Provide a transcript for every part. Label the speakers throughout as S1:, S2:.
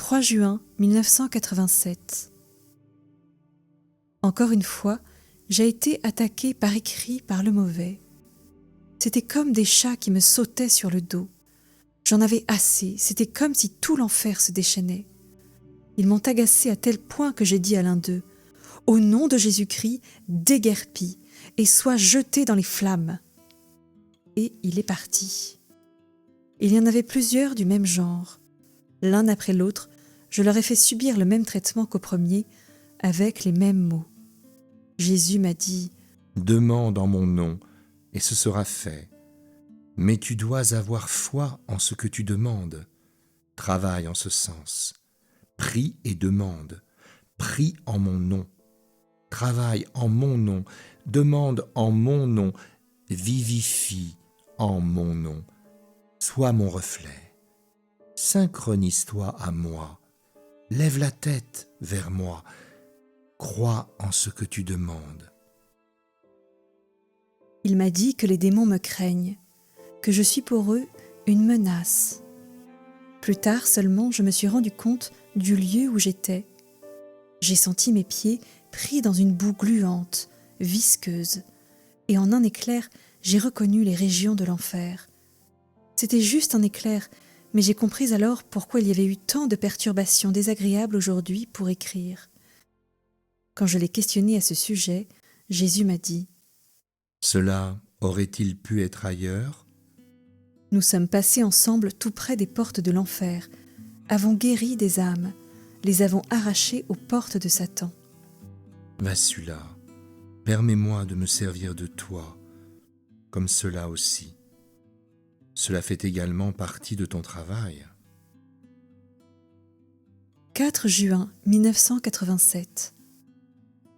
S1: 3 juin 1987. Encore une fois, j'ai été attaquée par écrit par le mauvais. C'était comme des chats qui me sautaient sur le dos. J'en avais assez, c'était comme si tout l'enfer se déchaînait. Ils m'ont agacée à tel point que j'ai dit à l'un d'eux « Au nom de Jésus-Christ, déguerpis et sois jeté dans les flammes !» Et il est parti. Il y en avait plusieurs du même genre. L'un après l'autre, je leur ai fait subir le même traitement qu'au premier, avec les mêmes mots. Jésus m'a dit
S2: « Demande en mon nom, et ce sera fait. Mais tu dois avoir foi en ce que tu demandes. Travaille en ce sens. Prie et demande. Prie en mon nom. Travaille en mon nom. Demande en mon nom. Vivifie en mon nom. Sois mon reflet. Synchronise-toi à moi. Lève la tête vers moi. Crois en ce que tu demandes. »
S1: Il m'a dit que les démons me craignent, que je suis pour eux une menace. Plus tard seulement, je me suis rendu compte du lieu où j'étais. J'ai senti mes pieds pris dans une boue gluante, visqueuse, et en un éclair, j'ai reconnu les régions de l'enfer. C'était juste un éclair, mais j'ai compris alors pourquoi il y avait eu tant de perturbations désagréables aujourd'hui pour écrire. Quand je l'ai questionné à ce sujet, Jésus m'a dit «
S2: Cela aurait-il pu être ailleurs ?
S1: Nous sommes passés ensemble tout près des portes de l'enfer, avons guéri des âmes, les avons arrachées aux portes de Satan. »
S2: Vassula, permets-moi de me servir de toi, comme cela aussi. Cela fait également partie de ton travail.
S1: 4 juin 1987.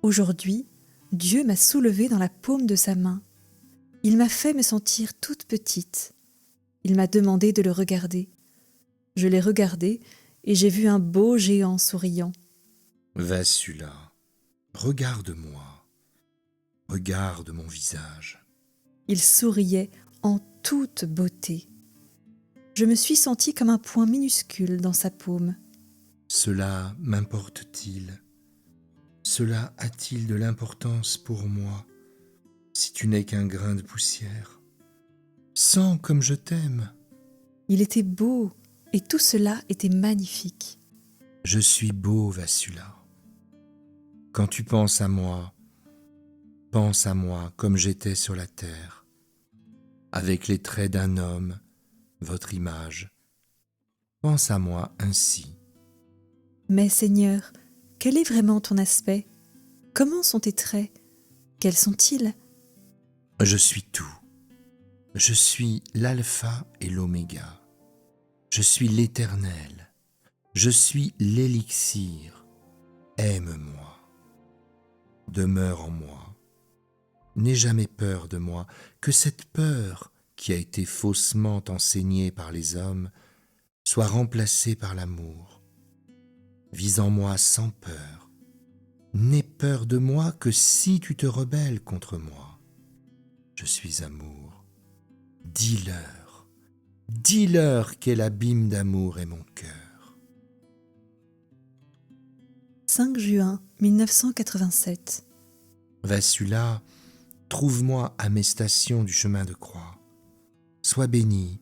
S1: Aujourd'hui, Dieu m'a soulevée dans la paume de sa main. Il m'a fait me sentir toute petite. Il m'a demandé de le regarder. Je l'ai regardé et j'ai vu un beau géant souriant.
S2: Vassula, regarde-moi. Regarde mon visage.
S1: Il souriait en toute beauté. Je me suis sentie comme un point minuscule dans sa paume.
S2: Cela m'importe-t-il ? Cela a-t-il de l'importance pour moi, si tu n'es qu'un grain de poussière ? Sens comme je t'aime.
S1: Il était beau et tout cela était magnifique.
S2: Je suis beau, Vassula. Quand tu penses à moi comme j'étais sur la terre, avec les traits d'un homme, votre image. Pense à moi ainsi.
S1: Mais Seigneur, quel est vraiment ton aspect ? Comment sont tes traits ? Quels sont-ils ?
S2: Je suis tout. Je suis l'alpha et l'oméga. Je suis l'éternel. Je suis l'élixir. Aime-moi. Demeure en moi. N'aie jamais peur de moi, que cette peur qui a été faussement enseignée par les hommes soit remplacée par l'amour. Vis en moi sans peur. N'aie peur de moi que si tu te rebelles contre moi. Je suis amour. Dis-leur quel abîme d'amour est mon cœur.
S1: 5 juin 1987.
S2: Vassula, trouve-moi à mes stations du chemin de croix. Sois béni,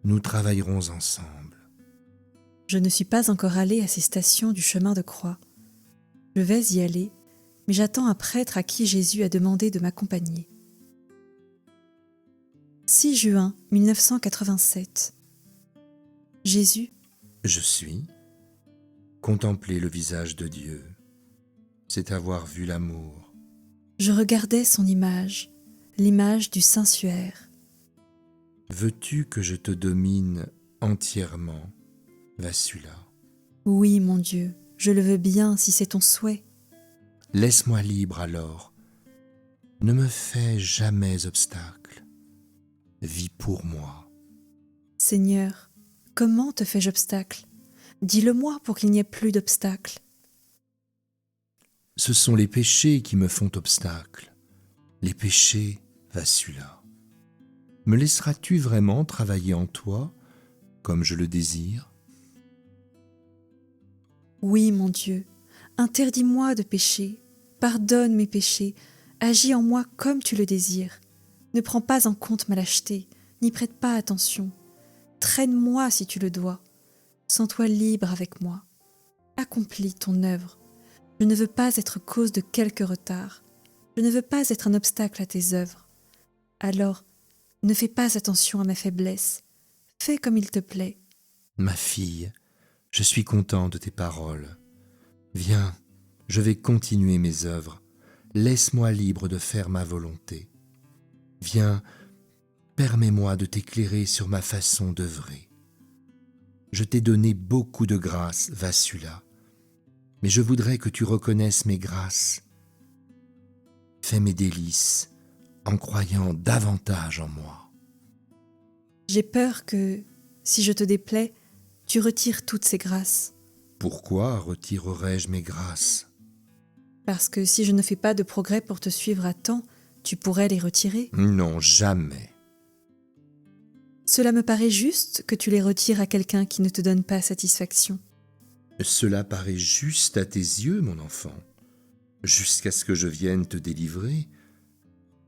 S2: nous travaillerons ensemble.
S1: Je ne suis pas encore allée à ces stations du chemin de croix. Je vais y aller, mais j'attends un prêtre à qui Jésus a demandé de m'accompagner. 6 juin 1987. Jésus,
S2: Je suis. Contempler le visage de Dieu, c'est avoir vu l'amour.
S1: je regardais son image, l'image du Saint-Suaire.
S2: Veux-tu que je te domine entièrement, Vassula ?
S1: Oui, mon Dieu, je le veux bien si c'est ton souhait.
S2: Laisse-moi libre alors. Ne me fais jamais obstacle. Vis pour moi.
S1: Seigneur, comment te fais-je obstacle ? Dis-le-moi pour qu'il n'y ait plus d'obstacle.
S2: Ce sont les péchés qui me font obstacle. Les péchés, Vassula. Me laisseras-tu vraiment travailler en toi, comme je le désire ?
S1: Oui, mon Dieu, interdis-moi de pécher, pardonne mes péchés, agis en moi comme tu le désires. Ne prends pas en compte ma lâcheté, n'y prête pas attention. Traîne-moi si tu le dois. Sens-toi libre avec moi. Accomplis ton œuvre. Je ne veux pas être cause de quelque retard. Je ne veux pas être un obstacle à tes œuvres. Alors, ne fais pas attention à ma faiblesse. Fais comme il te plaît.
S2: Ma fille, je suis content de tes paroles. Viens, je vais continuer mes œuvres. Laisse-moi libre de faire ma volonté. Viens, permets-moi de t'éclairer sur ma façon d'œuvrer. Je t'ai donné beaucoup de grâce, Vassula, mais je voudrais que tu reconnaisses mes grâces. Fais mes délices en croyant davantage en moi.
S1: J'ai peur que, si je te déplais, tu retires toutes ces grâces.
S2: Pourquoi retirerais-je mes grâces?
S1: Parce que si je ne fais pas de progrès pour te suivre à temps, tu pourrais les retirer.
S2: Non, jamais.
S1: Cela me paraît juste que tu les retires à quelqu'un qui ne te donne pas satisfaction.
S2: Cela paraît juste à tes yeux, mon enfant. Jusqu'à ce que je vienne te délivrer,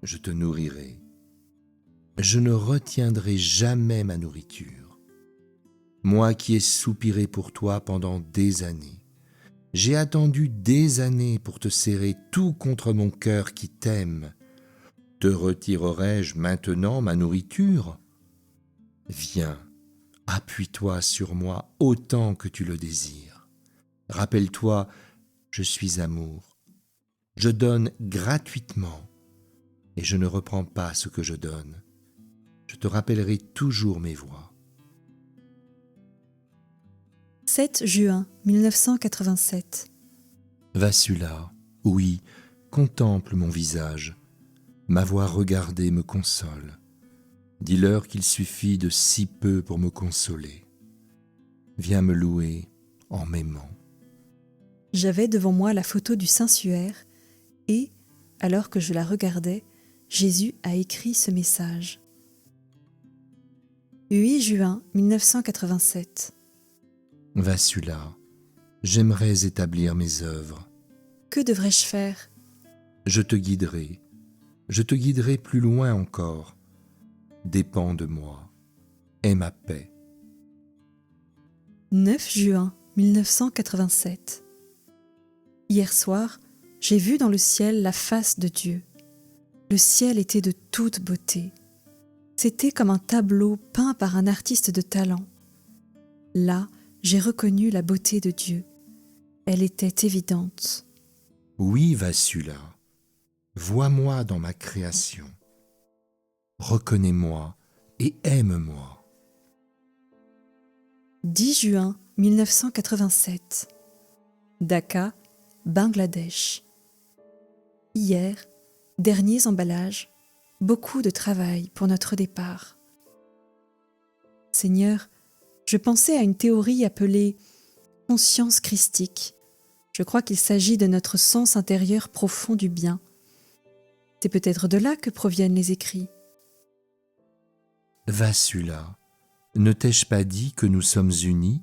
S2: je te nourrirai. Je ne retiendrai jamais ma nourriture. Moi qui ai soupiré pour toi pendant des années, j'ai attendu des années pour te serrer tout contre mon cœur qui t'aime. Te retirerai-je maintenant ma nourriture? Viens, appuie-toi sur moi autant que tu le désires. Rappelle-toi, je suis amour. Je donne gratuitement et je ne reprends pas ce que je donne. Je te rappellerai toujours mes voies.
S1: 7 juin 1987.
S2: Vassula, oui, contemple mon visage. M'avoir regardé me console. Dis-leur qu'il suffit de si peu pour me consoler. Viens me louer en m'aimant.
S1: J'avais devant moi la photo du Saint-Suaire et, alors que je la regardais, Jésus a écrit ce message. 8 juin 1987.
S2: Vassula, j'aimerais établir mes œuvres.
S1: Que devrais-je faire?
S2: Je te guiderai plus loin encore. Dépends de moi, aie ma paix.
S1: 9 juin 1987. Hier soir, j'ai vu dans le ciel la face de Dieu. Le ciel était de toute beauté. C'était comme un tableau peint par un artiste de talent. Là, j'ai reconnu la beauté de Dieu. Elle était évidente.
S2: Oui, Vassula, vois-moi dans ma création. Reconnais-moi et aime-moi.
S1: 10 juin 1987. Dhaka, Bangladesh. Hier, derniers emballages, beaucoup de travail pour notre départ. Seigneur, je pensais à une théorie appelée conscience christique. Je crois qu'il s'agit de notre sens intérieur profond du bien. C'est peut-être de là que proviennent les écrits.
S2: Vassula, ne t'ai-je pas dit que nous sommes unis?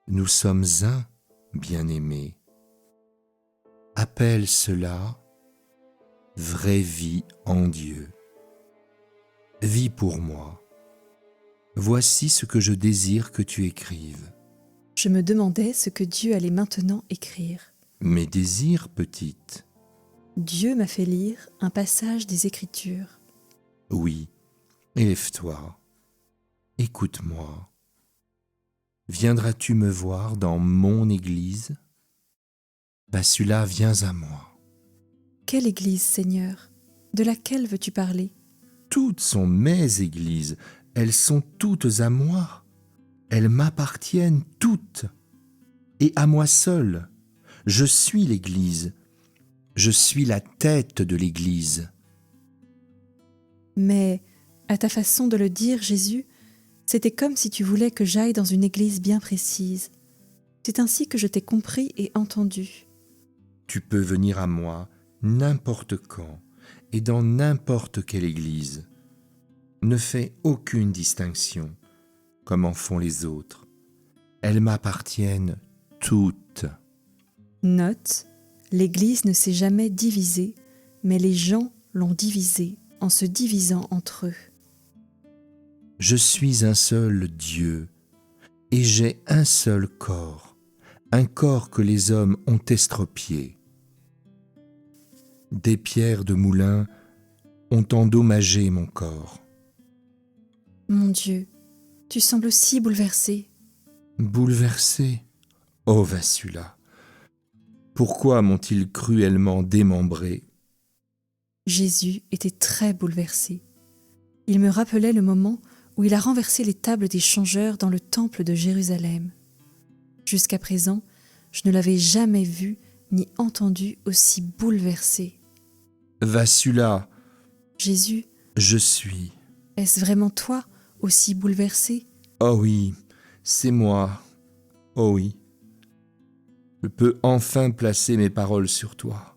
S2: Nous sommes un, bien-aimé. Appelle cela vraie vie en Dieu. Vis pour moi. Voici ce que je désire que tu écrives.
S1: Je me demandais ce que Dieu allait maintenant écrire.
S2: Mes désirs, petite.
S1: Dieu m'a fait lire un passage des Écritures.
S2: Oui, élève-toi. Écoute-moi. Viendras-tu me voir dans mon église? Vassula, viens à moi.
S1: Quelle église, Seigneur? De laquelle veux-tu parler?
S2: Toutes sont mes églises, elles sont toutes à moi. Elles m'appartiennent toutes, et à moi seul. Je suis l'Église, je suis la tête de l'Église.
S1: Mais, à ta façon de le dire, Jésus, c'était comme si tu voulais que j'aille dans une église bien précise. C'est ainsi que je t'ai compris et entendu.
S2: Tu peux venir à moi n'importe quand et dans n'importe quelle église. Ne fais aucune distinction, comme en font les autres. Elles m'appartiennent toutes.
S1: Note, l'Église ne s'est jamais divisée, mais les gens l'ont divisée en se divisant entre eux.
S2: Je suis un seul Dieu, et j'ai un seul corps, un corps que les hommes ont estropié. Des pierres de moulin ont endommagé mon corps.
S1: Mon Dieu, tu sembles si bouleversé.
S2: Bouleversé, ô Vassula, pourquoi m'ont-ils cruellement démembré?
S1: Jésus était très bouleversé. Il me rappelait le moment où il a renversé les tables des changeurs dans le temple de Jérusalem. Jusqu'à présent, je ne l'avais jamais vu ni entendu aussi bouleversé.
S2: Vassula,
S1: Jésus,
S2: je suis.
S1: est-ce vraiment toi aussi bouleversé?
S2: Oh oui, c'est moi. Oh oui. Je peux enfin placer mes paroles sur toi.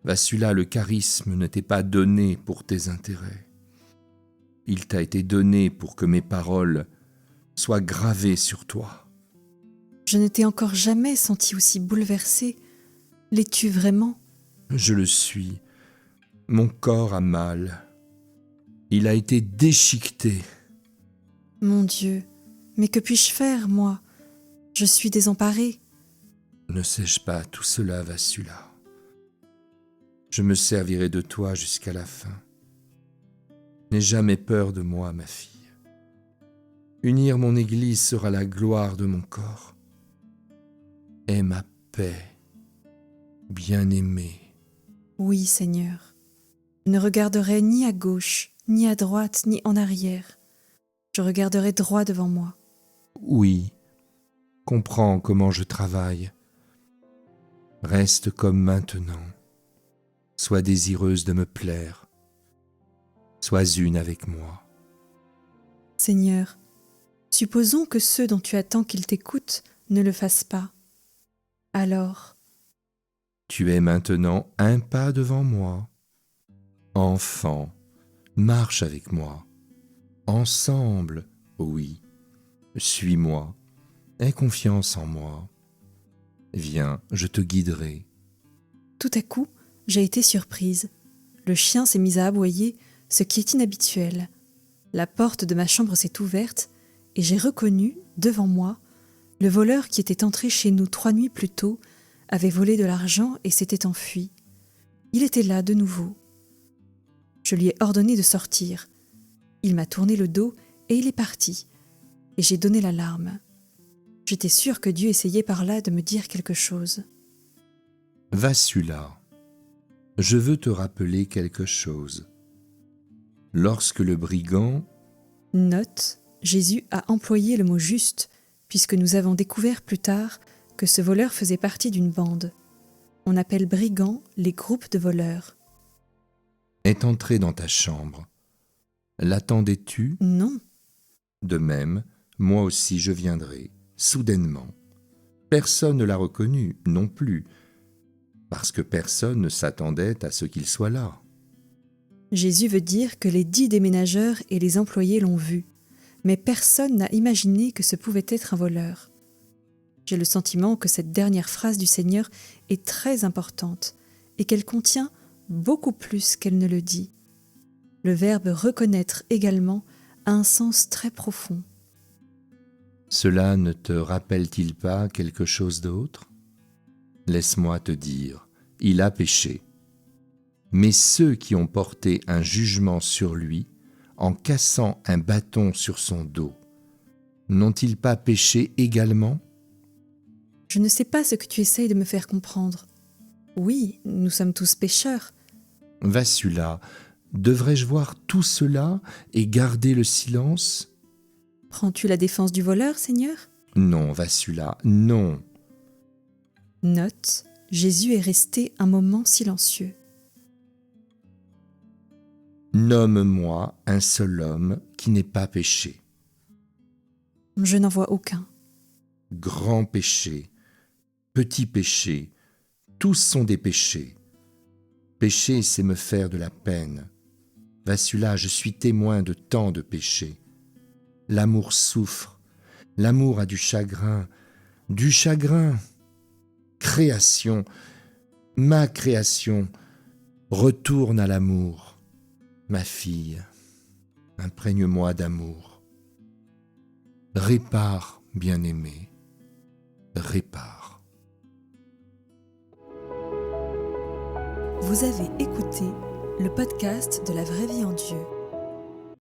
S2: Vassula, le charisme ne t'est pas donné pour tes intérêts. Il t'a été donné pour que mes paroles soient gravées sur toi.
S1: Je ne t'ai encore jamais senti aussi bouleversé. L'es-tu vraiment?
S2: Je le suis. Mon corps a mal. Il a été déchiqueté.
S1: Mon Dieu, mais que puis-je faire, moi? Je suis désemparée.
S2: Ne sais-je pas tout cela, Vassula? Je me servirai de toi jusqu'à la fin. N'aie jamais peur de moi, ma fille. Unir mon Église sera la gloire de mon corps. Aie ma paix, bien-aimée.
S1: Oui, Seigneur. Je ne regarderai ni à gauche, ni à droite, ni en arrière. Je regarderai droit devant moi.
S2: Oui, comprends comment je travaille. Reste comme maintenant. Sois désireuse de me plaire. Sois une avec moi.
S1: Seigneur, supposons que ceux dont tu attends qu'ils t'écoutent ne le fassent pas. Alors,
S2: Tu es maintenant un pas devant moi. Enfant, marche avec moi. Ensemble, oui. Suis-moi. Aie confiance en moi. Viens, je te guiderai.
S1: tout à coup, j'ai été surprise. Le chien s'est mis à aboyer, ce qui est inhabituel. La porte de ma chambre s'est ouverte et j'ai reconnu, devant moi, le voleur qui était entré chez nous 3 nuits plus tôt, avait volé de l'argent et s'était enfui. Il était là de nouveau. Je lui ai ordonné de sortir. Il m'a tourné le dos et il est parti. Et j'ai donné l'alarme. J'étais sûre que Dieu essayait par là de me dire quelque chose.
S2: Vassula, je veux te rappeler quelque chose. Lorsque le brigand,
S1: Note, Jésus a employé le mot juste, puisque nous avons découvert plus tard que ce voleur faisait partie d'une bande. On appelle brigands les groupes de voleurs.
S2: est entré dans ta chambre, l'attendais-tu?
S1: Non,
S2: De même, moi aussi je viendrai, soudainement. Personne ne l'a reconnu, non plus, parce que personne ne s'attendait à ce qu'il soit là.
S1: Jésus veut dire que les 10 déménageurs et les employés l'ont vu, mais personne n'a imaginé que ce pouvait être un voleur. J'ai le sentiment que cette dernière phrase du Seigneur est très importante et qu'elle contient beaucoup plus qu'elle ne le dit. Le verbe reconnaître également a un sens très profond.
S2: Cela ne te rappelle-t-il pas quelque chose d'autre? Laisse-moi te dire, il a péché. Mais ceux qui ont porté un jugement sur lui, en cassant un bâton sur son dos, n'ont-ils pas péché également?
S1: Je ne sais pas ce que tu essayes de me faire comprendre. Oui, nous sommes tous pécheurs.
S2: Vassula, devrais-je voir tout cela et garder le silence?
S1: Prends-tu la défense du voleur, Seigneur?
S2: Non, Vassula, non.
S1: Note, Jésus est resté un moment silencieux.
S2: Nomme-moi un seul homme qui n'ait pas péché.
S1: Je n'en vois aucun.
S2: Grand péché, petit péché, tous sont des péchés. Pécher, c'est me faire de la peine. Vassula, je suis témoin de tant de péchés. L'amour souffre, l'amour a du chagrin, du chagrin. Création, ma création, retourne à l'amour. Ma fille, imprègne-moi d'amour. Répare, bien-aimé, répare.
S1: Vous avez écouté le podcast de la vraie vie en Dieu.